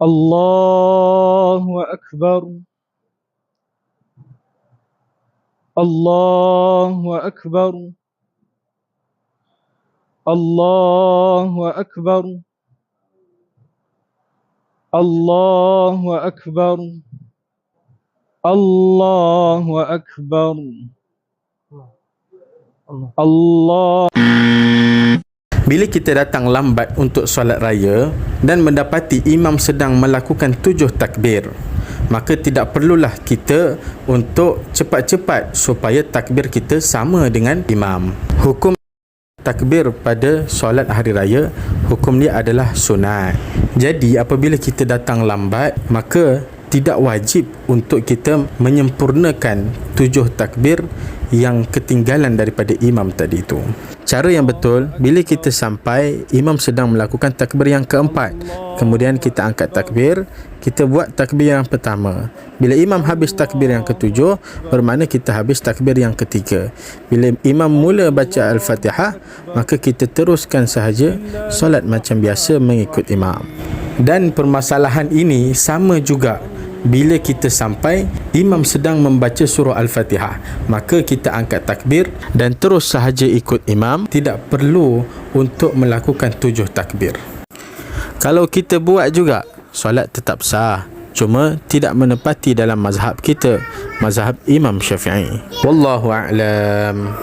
الله أكبر الله أكبر الله أكبر الله أكبر الله أكبر الله. Bila kita datang lambat untuk solat raya dan mendapati imam sedang melakukan 7 takbir, maka tidak perlulah kita untuk cepat-cepat supaya takbir kita sama dengan imam. Hukum takbir pada solat hari raya, hukum dia adalah sunat. Jadi apabila kita datang lambat, maka tidak wajib untuk kita menyempurnakan 7 takbir yang ketinggalan daripada imam tadi itu. Cara yang betul, bila kita sampai imam sedang melakukan takbir yang keempat, kemudian kita angkat takbir, kita buat takbir yang pertama. Bila imam habis takbir yang ketujuh, bermakna kita habis takbir yang ketiga. Bila imam mula baca Al-Fatihah, maka kita teruskan sahaja solat macam biasa mengikut imam. Dan permasalahan ini sama juga bila kita sampai imam sedang membaca surah Al-Fatihah, maka kita angkat takbir dan terus sahaja ikut imam, tidak perlu untuk melakukan 7 takbir. Kalau kita buat juga, solat tetap sah, cuma tidak menepati dalam mazhab kita, mazhab Imam Syafi'i. Wallahu a'lam.